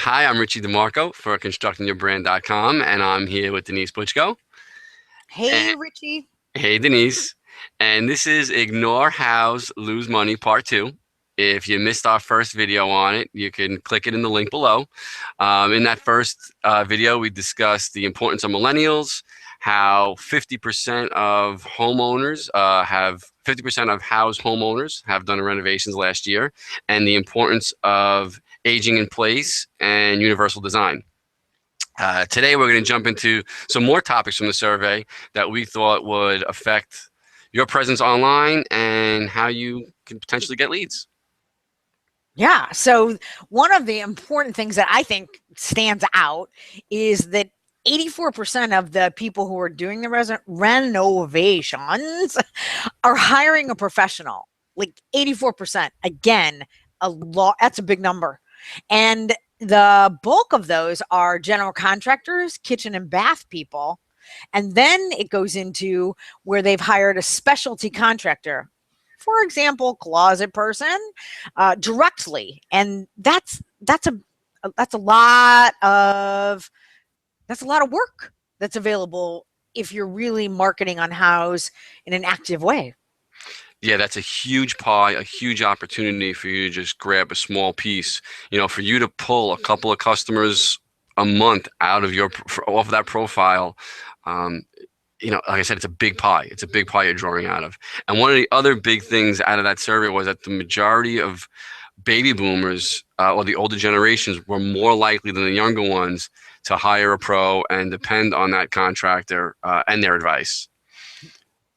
Hi, I'm Richie DeMarco for ConstructingYourBrand.com, and I'm here with Denise Butchko. Hey, And Richie. hey, Denise. And this is Ignore Houzz Lose Money Part 2. If you missed our first video on it, you can click it in the link below. In that first video, we discussed the importance of millennials, how 50% of homeowners have 50% of house homeowners have done renovations last year, and the importance of aging in place and universal design. Today, we're going to jump into some more topics from the survey that we thought would affect your presence online and how you can potentially get leads. Yeah. So, one of the important things that I think stands out is that 84% of the people who are doing the renovations are hiring a professional. Like 84%. Again, a lot. That's a big number. And the bulk of those are general contractors, kitchen and bath people. And then it goes into where they've hired a specialty contractor, for example, closet person, directly, and that's a lot of work that's available if you're really marketing on Houzz in an active way. Yeah, that's a huge pie, a huge opportunity for you to just grab a small piece. For you to pull a couple of customers a month out of off of that profile. Um, like I said, it's a big pie. It's a big pie you're drawing out of. And one of the other big things out of that survey was that the majority of baby boomers, or the older generations, were more likely than the younger ones to hire a pro and depend on that contractor and their advice.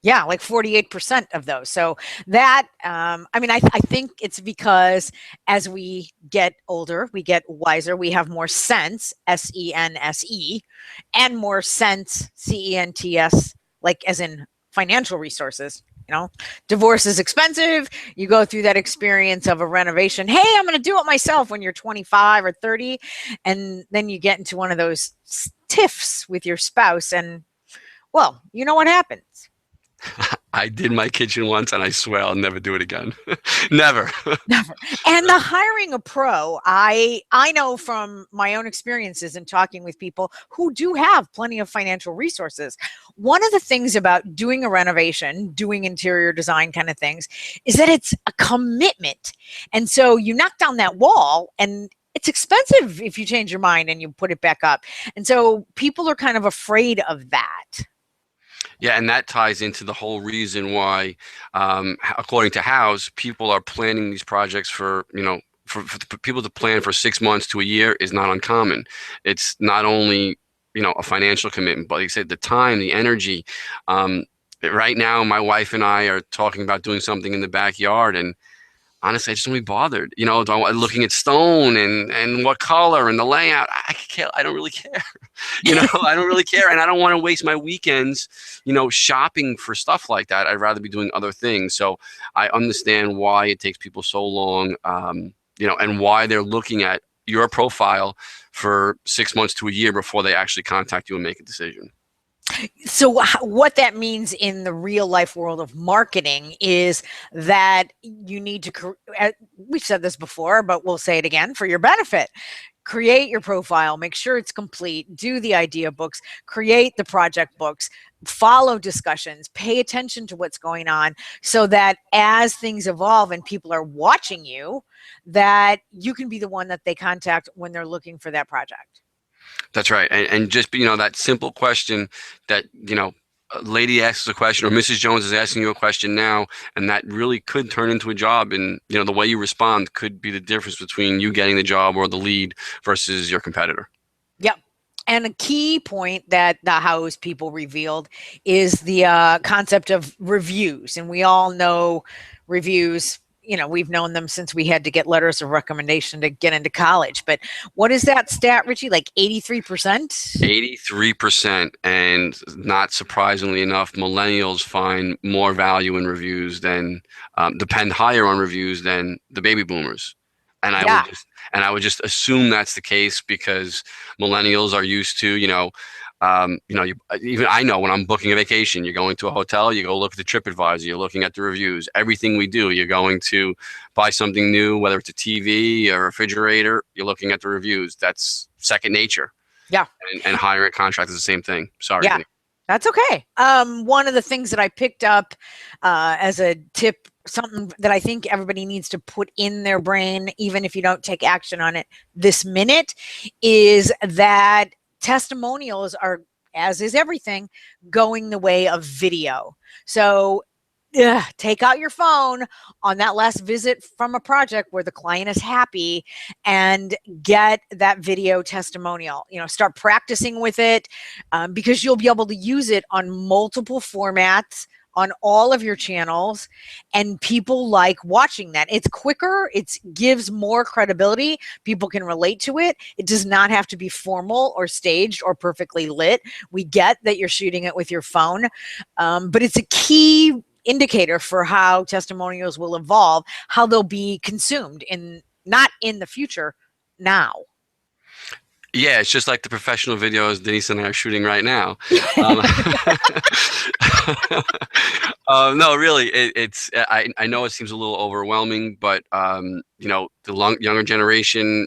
Yeah, like 48% of those. So that, I think it's because as we get older, we get wiser, we have more sense, SENSE, and more sense, CENTS, like as in financial resources. Divorce is expensive. You go through that experience of a renovation. Hey, I'm going to do it myself when you're 25 or 30. And then you get into one of those tiffs with your spouse. And, well, you know what happens. I did my kitchen once, and I swear I'll never do it again. Never. Never. And the hiring a pro, I know from my own experiences and talking with people who do have plenty of financial resources. One of the things about doing a renovation, doing interior design kind of things, is that it's a commitment. And so you knock down that wall, and it's expensive if you change your mind and you put it back up. And so people are kind of afraid of that. Yeah, and that ties into the whole reason why, according to Houzz, people are planning these projects for people to plan for 6 months to a year is not uncommon. It's not only, a financial commitment, but like I said, the time, the energy. Right now, my wife and I are talking about doing something in the backyard, and honestly, I just don't be bothered. Looking at stone and what color and the layout. I don't really care. I don't really care, and I don't want to waste my weekends, shopping for stuff like that. I'd rather be doing other things. So I understand why it takes people so long, and why they're looking at your profile for 6 months to a year before they actually contact you and make a decision. So what that means in the real life world of marketing is that you need to, we've said this before, but we'll say it again for your benefit. Create your profile, make sure it's complete, do the idea books, create the project books, follow discussions, pay attention to what's going on so that as things evolve and people are watching you, that you can be the one that they contact when they're looking for that project. That's right. And just, that simple question that, a lady asks a question, or Mrs. Jones is asking you a question now, and that really could turn into a job. And, the way you respond could be the difference between you getting the job or the lead versus your competitor. Yep. And a key point that the Houzz people revealed is the concept of reviews. And we all know reviews. We've known them since we had to get letters of recommendation to get into college. But what is that stat, Richie? Like 83%? 83%. And not surprisingly enough, millennials find more value in reviews depend higher on reviews than the baby boomers. And I would just assume that's the case because millennials are used to, even I know when I'm booking a vacation, you're going to a hotel, you go look at the TripAdvisor, you're looking at the reviews. Everything we do, you're going to buy something new, whether it's a TV or a refrigerator, you're looking at the reviews. That's second nature. Yeah. And hiring a contract is the same thing. Sorry, Yeah. Denise. That's okay. One of the things that I picked up as a tip, something that I think everybody needs to put in their brain, even if you don't take action on it this minute, is that testimonials are, as is everything, going the way of video. So take out your phone on that last visit from a project where the client is happy and get that video testimonial. Start practicing with it, because you'll be able to use it on multiple formats on all of your channels, and people like watching that. It's quicker, it gives more credibility, people can relate to it. It does not have to be formal or staged or perfectly lit. We get that you're shooting it with your phone, but it's a key indicator for how testimonials will evolve, how they'll be consumed not in the future, now. Yeah, it's just like the professional videos Denise and I are shooting right now. Um, no, really, I know it seems a little overwhelming, but the younger generation,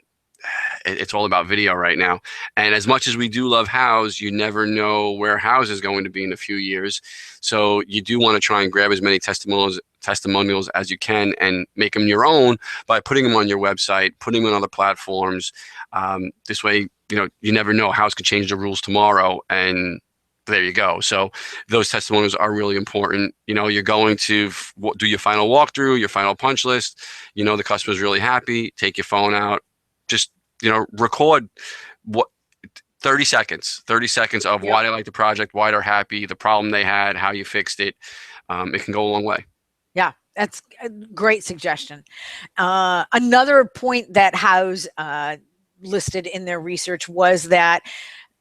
it's all about video right now. And as much as we do love Houzz, you never know where Houzz is going to be in a few years. So you do want to try and grab as many testimonials as you can and make them your own by putting them on your website, putting them on other platforms. This way, you never know. Houzz could change the rules tomorrow, and there you go. So those testimonials are really important. You're going to do your final walkthrough, your final punch list. The customer's really happy. Take your phone out. Just record what 30 seconds of why they like the project, why they're happy, the problem they had, how you fixed it. It can go a long way. Yeah, that's a great suggestion. Another point that Houzz listed in their research was that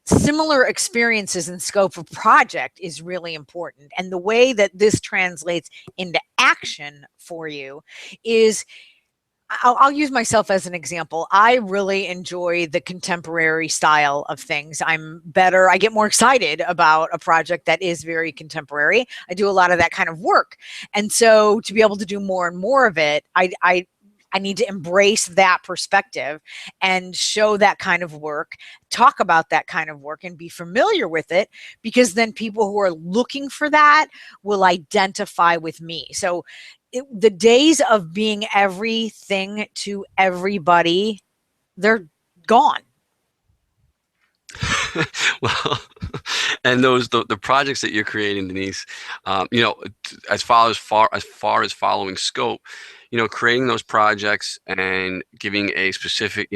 similar experiences and scope of project is really important. And the way that this translates into action for you is, I'll use myself as an example. I really enjoy the contemporary style of things. I get more excited about a project that is very contemporary. I do a lot of that kind of work. And so to be able to do more and more of it, I need to embrace that perspective and show that kind of work, talk about that kind of work, and be familiar with it, because then people who are looking for that will identify with me. So the days of being everything to everybody, they're gone. Well, and the projects that you're creating, Denise, as far as following scope, creating those projects and giving a specific,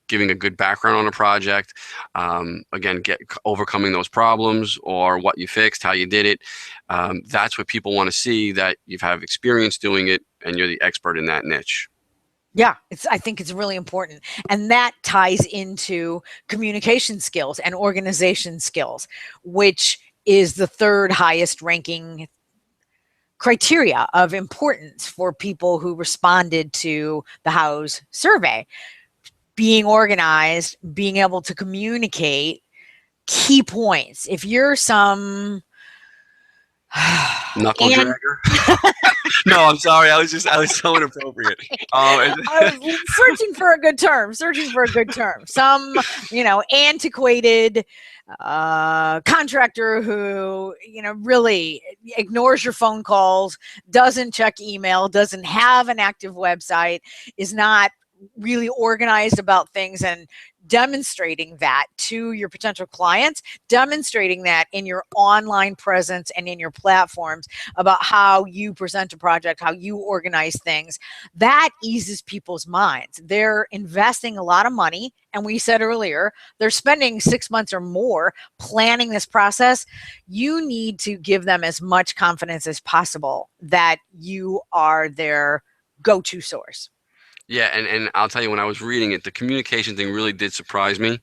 giving a good background on a project, again, overcoming those problems or what you fixed, how you did it. That's what people want to see, that you have experience doing it and you're the expert in that niche. Yeah, I think it's really important. And that ties into communication skills and organization skills, which is the third highest ranking criteria of importance for people who responded to the Houzz survey. Being organized, being able to communicate key points. If you're some Knuckle dragger. No, I'm sorry. I was so inappropriate. I was searching for a good term. Some, antiquated contractor who, really ignores your phone calls, doesn't check email, doesn't have an active website, is not really organized about things, and demonstrating that to your potential clients, demonstrating that in your online presence and in your platforms about how you present a project, how you organize things, that eases people's minds. They're investing a lot of money. And we said earlier, they're spending 6 months or more planning this process. You need to give them as much confidence as possible that you are their go-to source. Yeah, and I'll tell you, when I was reading it, the communication thing really did surprise me.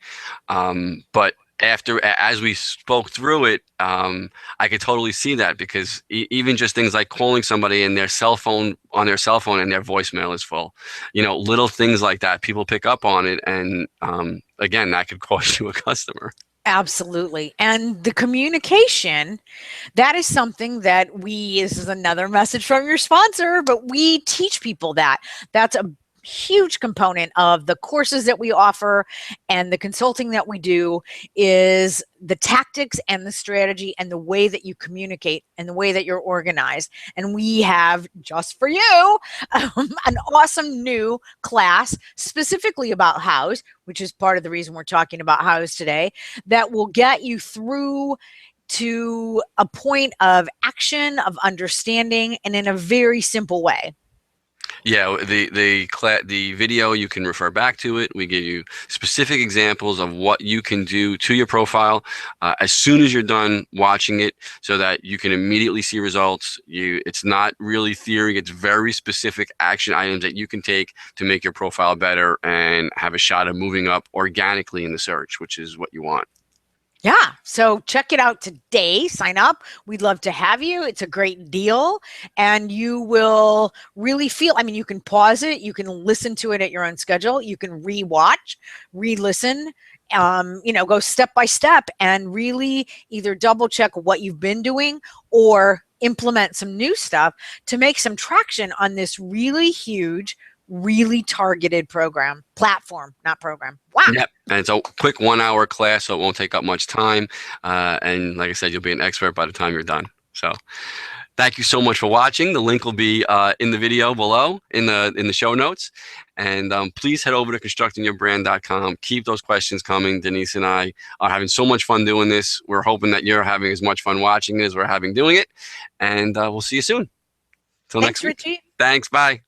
But as we spoke through it, I could totally see that, because even just things like calling somebody and their cell phone and their voicemail is full, little things like that, people pick up on it, and again, that could cost you a customer. Absolutely. And the communication, that is something that this is another message from your sponsor, but we teach people that. That's a huge component of the courses that we offer and the consulting that we do is the tactics and the strategy and the way that you communicate and the way that you're organized. And we have just for you an awesome new class specifically about Houzz, which is part of the reason we're talking about Houzz today, that will get you through to a point of action, of understanding, and in a very simple way. Yeah, the video, you can refer back to it. We give you specific examples of what you can do to your profile as soon as you're done watching it, so that you can immediately see results. It's not really theory; it's very specific action items that you can take to make your profile better and have a shot of moving up organically in the search, which is what you want. Yeah. So check it out today. Sign up. We'd love to have you. It's a great deal. And you will really feel, I mean, you can pause it. You can listen to it at your own schedule. You can re-watch, re-listen, go step by step and really either double check what you've been doing or implement some new stuff to make some traction on this really huge, really targeted platform, not program. Wow. Yep. And it's a quick 1 hour class, so it won't take up much time. And like I said, you'll be an expert by the time you're done. So thank you so much for watching. The link will be in the video below in the show notes. And please head over to constructingyourbrand.com. Keep those questions coming. Denise and I are having so much fun doing this. We're hoping that you're having as much fun watching it as we're having doing it. And we'll see you soon. Till Thanks, next week. Richie. Thanks. Bye.